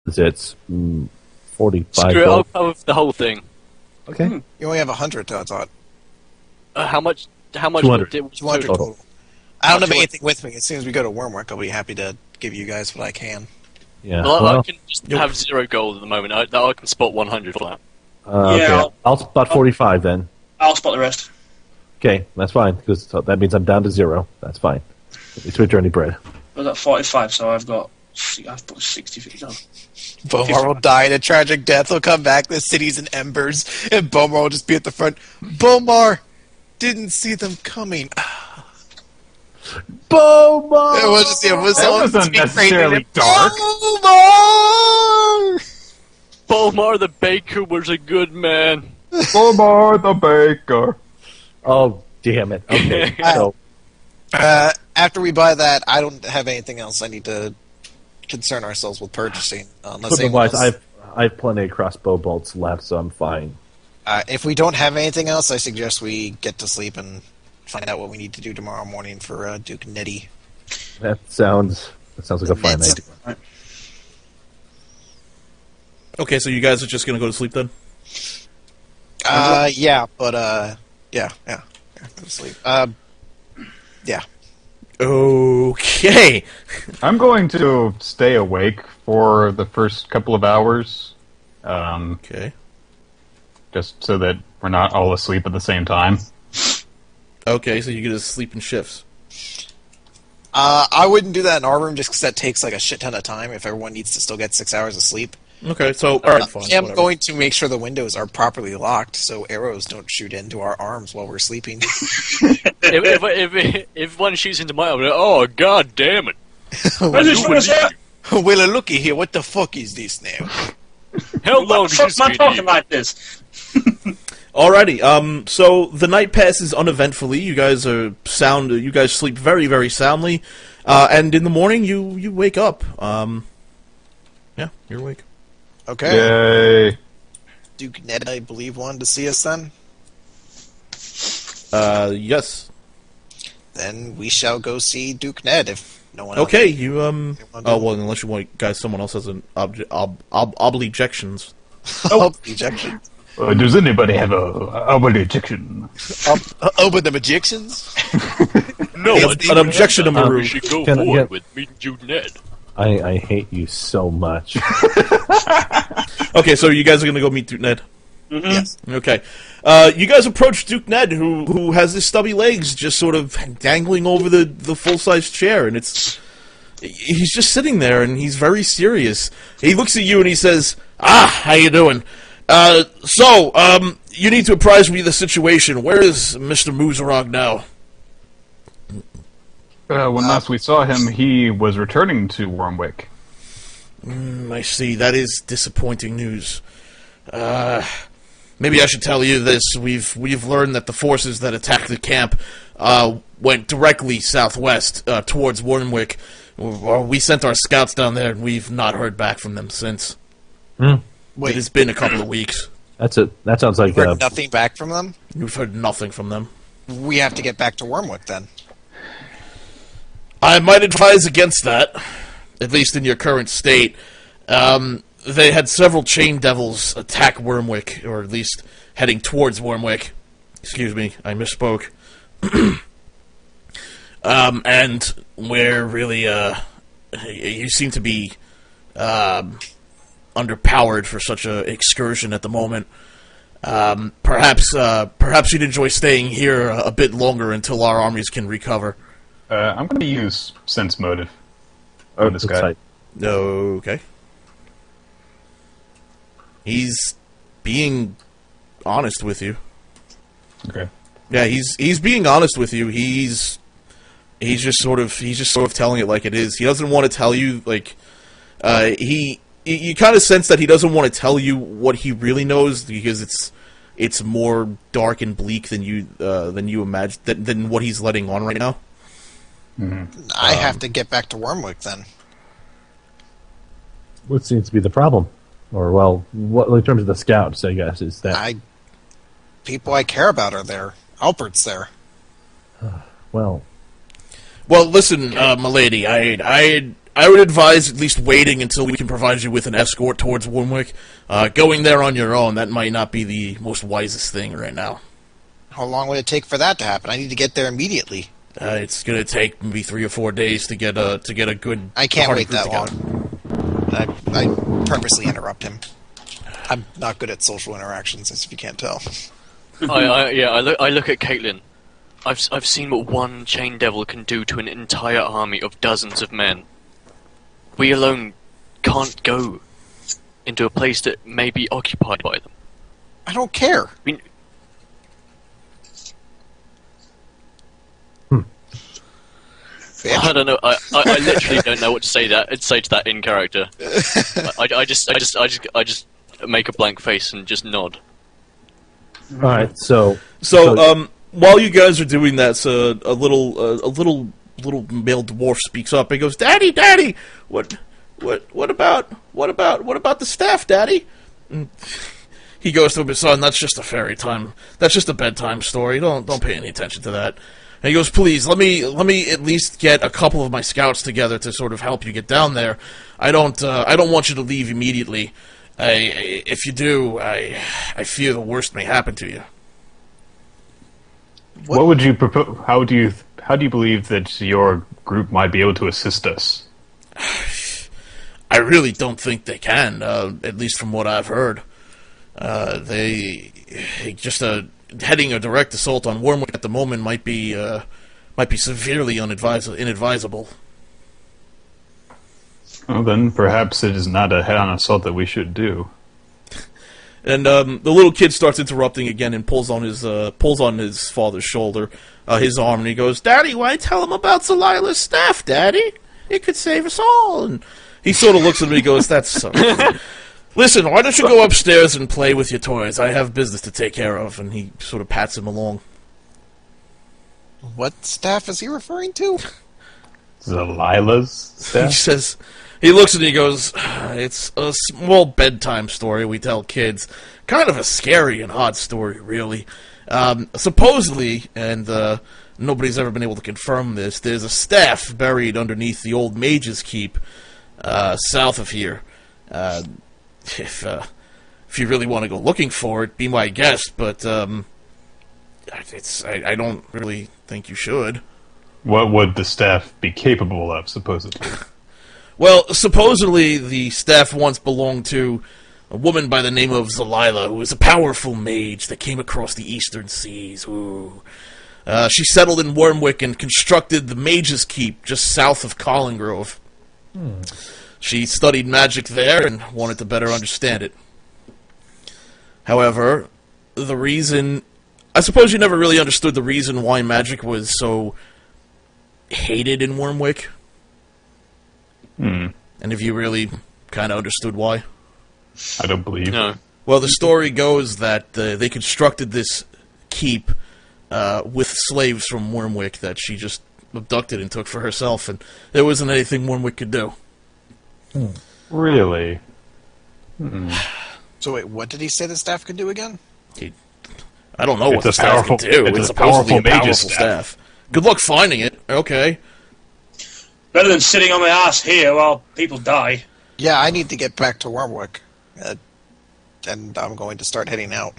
It's 45 Screw it, gold. I'll go with the whole thing. Okay. You only have 100, though, I thought. How much? 200. It was 200 total? total. I don't have 200. anything with me. As soon as we go to Wyrmwick, I'll be happy to give you guys what I can. Yeah. Well, Well, I can just have 0 gold at the moment. I can spot 100 for that. okay. Yeah, I'll spot 45 then. I'll spot the rest. Okay, that's fine, because that means I'm down to 0. That's fine. It's with Journey Bread. I was at 45, so I've got 60 down. Bomar will die in a tragic death. He'll come back, the city's in embers, and Bomar will just be at the front. Bomar didn't see them coming. Bomar! It was just, it was That wasn't necessarily dark. Bomar! Bolmar the Baker was a good man. Omar the Baker. Oh, damn it. Okay, so... After we buy that, I don't have anything else I need to concern ourselves with purchasing. Unless anyone Equipment-wise, else- I have plenty of crossbow bolts left, so I'm fine. if we don't have anything else, I suggest we get to sleep and find out what we need to do tomorrow morning for Duke Nettie. That sounds like a fine It's- idea. Okay, so you guys are just gonna go to sleep then? Yeah, but yeah, go to sleep. Yeah. Okay. I'm going to stay awake for the first couple of hours, Okay. just so that we're not all asleep at the same time. Okay, so you get to sleep in shifts. I wouldn't do that in our room just because that takes like a shit ton of time if everyone needs to still get 6 hours of sleep. Okay, so alright, fine. I am whatever. going to make sure the windows are properly locked so arrows don't shoot into our arms while we're sleeping. if one shoots into my arm, oh god damn it! What is this? Well, looky here, what the fuck is this now? How long What the fuck does am I this talking video? like this? Alrighty, so the night passes uneventfully. You guys are sound. You guys sleep very, very soundly, and in the morning you wake up. Yeah, you're awake. Okay. Yay! Duke Ned, I believe, wanted to see us then. Yes. Then we shall go see Duke Ned if no one Okay, else. you Oh well, unless you want, guys, someone else has an objections. Oh, ejection. Does anybody have a ejection? Oh, but the Magicians? No, An objection to we Maru. should go Can I forward get- with meeting Duke Ned. I hate you so much. Okay, so you guys are gonna go meet Duke Ned. Yes. Okay. You guys approach Duke Ned, who has his stubby legs just sort of dangling over the full-size chair, and he's just sitting there, and he's very serious. He looks at you and he says, how you doing? You need to apprise me of the situation. Where is Mr. Muzarog now? When last we saw him, he was returning to Wyrmwick. I see. That is disappointing news. Maybe I should tell you this. We've learned that the forces that attacked the camp went directly southwest towards Wyrmwick. We sent our scouts down there, and we've not heard back from them since. It Wait, has been a couple of weeks. That's it. That sounds like heard nothing back from them? We've heard nothing from them. We have to get back to Wyrmwick then. I might advise against that, at least in your current state. They had several chain devils attack Wyrmwick, or at least heading towards Wyrmwick. Excuse me, I misspoke. And we're really, you seem to be underpowered for such a excursion at the moment. Perhaps you'd enjoy staying here a bit longer until our armies can recover. I'm going to use sense motive on this guy. Okay. He's being honest with you. Okay. Yeah, he's being honest with you. He's just sort of telling it like it is. He doesn't want to tell you like you kind of sense that he doesn't want to tell you what he really knows because it's more dark and bleak than you imagine than what he's letting on right now. Mm-hmm. I have to get back to Wyrmwick then. what seems to be the problem, or well, what in terms of the scouts, I guess, is that People I care about are there. Albert's there. well, Well, listen, my lady, I I would advise at least waiting until we can provide you with an escort towards Wyrmwick. Going there on your own, that might not be the most wisest thing right now. How long would it take for that to happen? I need to get there immediately. It's going to take maybe 3 or 4 days to get a good. I can't hearty wait group that long. I purposely interrupt him. I'm not good at social interactions, as if you can't tell. I look at Caitlin. I've seen what one chain devil can do to an entire army of dozens of men. We alone can't go into a place that may be occupied by them. I don't care. I mean, I don't know. I literally don't know what to say to that in character. I just make a blank face and just nod. All right, so while you guys are doing that, a little male dwarf speaks up. He goes, "Daddy, what about the staff, Daddy?" And he goes to his son. That's just a fairy time. That's just a bedtime story. Don't pay any attention to that. And he goes, "Please, let me at least get a couple of my scouts together to sort of help you get down there. I don't want you to leave immediately. If you do, I fear the worst may happen to you." What would you propose? How do you believe that your group might be able to assist us? I really don't think they can. At least from what I've heard, they just heading a direct assault on Wyrmwick at the moment might be severely inadvisable. Well, then perhaps it is not a head-on assault that we should do. And the little kid starts interrupting again and pulls on his father's shoulder, his arm, and he goes, "Daddy, why tell him about Zalilah's staff, Daddy? It could save us all." And he sort of looks at me and goes, "That's something." "Listen, why don't you go upstairs and play with your toys? I have business to take care of." And he sort of pats him along. What staff is he referring to? Zalilah's staff? He looks at me and he goes, "It's a small bedtime story we tell kids. Kind of a scary and odd story, really. Supposedly, and nobody's ever been able to confirm this, there's a staff buried underneath the old Mage's Keep, south of here. If you really want to go looking for it, be my guest, but I don't really think you should." What would the staff be capable of, supposedly? Well, supposedly the staff once belonged to a woman by the name of Zalilah, who was a powerful mage that came across the eastern seas. Ooh. She settled in Wyrmwick and constructed the Mage's Keep just south of Collingrove. She studied magic there and wanted to better understand it. However, I suppose you never really understood the reason why magic was so hated in Wyrmwick. And have you really kind of understood why? I don't believe. No. Well, the story goes that they constructed this keep with slaves from Wyrmwick that she just abducted and took for herself, and there wasn't anything Wyrmwick could do. Really? So wait, what did he say the staff could do again? I don't know what the staff can do. It's supposedly a powerful staff. Good luck finding it. Okay. Better than sitting on my ass here while people die. Yeah, I need to get back to Wyrmwick. And I'm going to start heading out.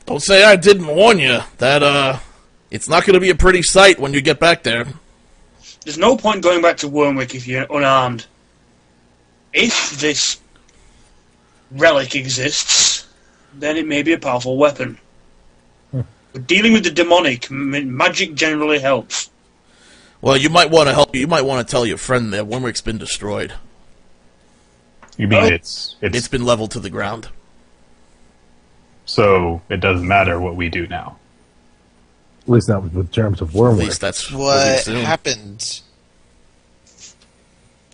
Don't say I didn't warn you. That, it's not going to be a pretty sight when you get back there. There's no point going back to Wyrmwick if you're unarmed. If this relic exists, then it may be a powerful weapon. But dealing with the demonic, magic generally helps. Well, you might want to help. You might want to tell your friend that Wyrmwick's been destroyed. You mean it's been leveled to the ground. So it doesn't matter what we do now. At least not with terms of At Wyrmwick. least that's What happened?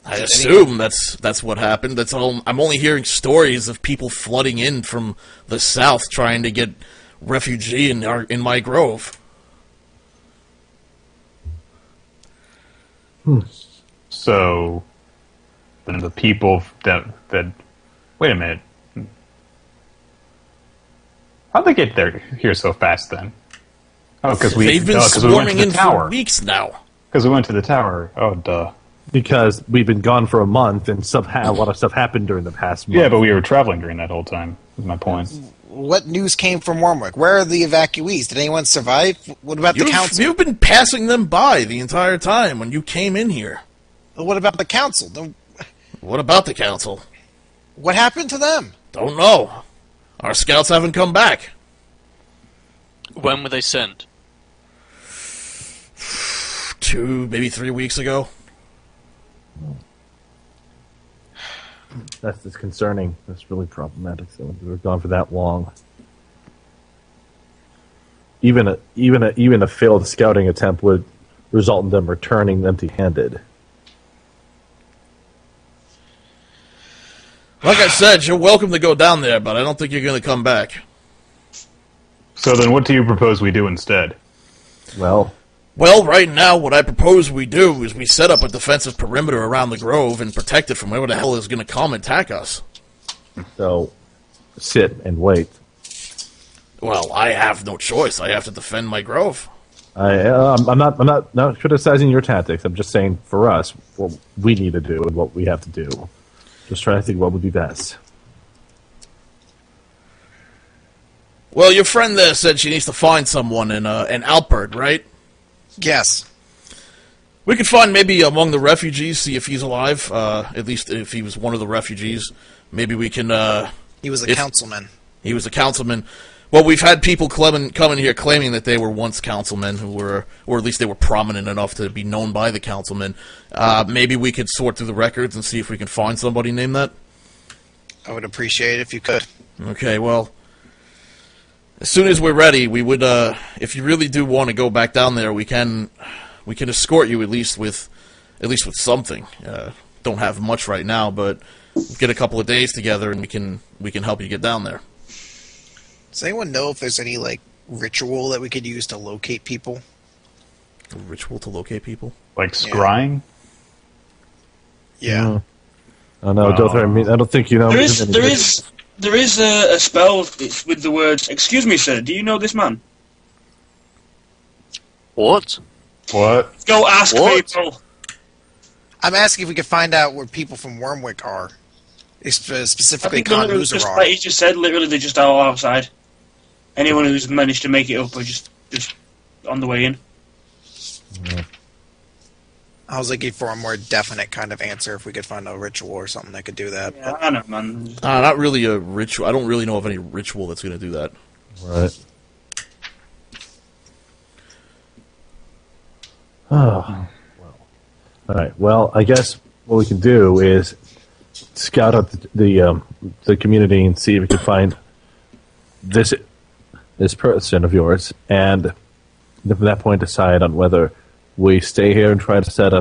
I assume that's what happened. That's all. I'm only hearing stories of people flooding in from the south trying to get refugee in my grove. So then the people that wait a minute. How'd they get here so fast then? Oh, because They've been we went swarming to the in tower. for weeks now. Because we went to the tower. Oh, duh. Because we've been gone for a month, and a lot of stuff happened during the past month. Yeah, but we were traveling during that whole time, is my point. What news came from Wyrmwick? Where are the evacuees? Did anyone survive? What about the council? You've been passing them by the entire time when you came in here. What about the council? What about the council? What happened to them? Don't know. Our scouts haven't come back. When were they sent? 2, maybe 3 weeks ago. That's disconcerting. That's really problematic. So we were gone for that long. Even a failed scouting attempt would result in them returning empty-handed. Like I said, you're welcome to go down there, but I don't think you're going to come back. So then what do you propose we do instead? Well, right now, what I propose we do is we set up a defensive perimeter around the grove and protect it from whoever the hell is going to come and attack us. so sit and wait. Well, I have no choice. I have to defend my grove. I'm not criticizing your tactics. I'm just saying for us what we need to do and what we have to do. Just trying to think what would be best. Well, your friend there said she needs to find someone in Alpert, right? Yes. We could find maybe among the refugees, see if he's alive. At least if he was one of the refugees. Maybe we can... He was a councilman. He was a councilman. Well, we've had people coming here claiming that they were once councilmen who were... Or at least they were prominent enough to be known by the councilmen. Maybe we could sort through the records and see if we can find somebody named that. I would appreciate it if you could. Okay, well... As soon as we're ready, we would, if you really do want to go back down there, we can escort you at least with something. Don't have much right now, but we'll get a couple of days together and we can help you get down there. Does anyone know if there's any, like, ritual that we could use to locate people? A ritual to locate people? Like scrying? Yeah. Oh no, I don't think you know. There is a spell with the words, "Excuse me, sir, do you know this man?" What? What? Go ask What? people. I'm asking if we could find out where people from Wyrmwick are. Specifically, Literally, just like you just said, literally they're just all outside. Anyone who's managed to make it up are just on the way in. Yeah. I was looking for a more definite kind of answer if we could find a ritual or something that could do that. Yeah, I know, man. Not really a ritual. I don't really know of any ritual that's going to do that. Right. Oh. Well. All right. Well, I guess what we can do is scout out the community and see if we can find this person of yours, and from that point decide on whether we stay here and try to set up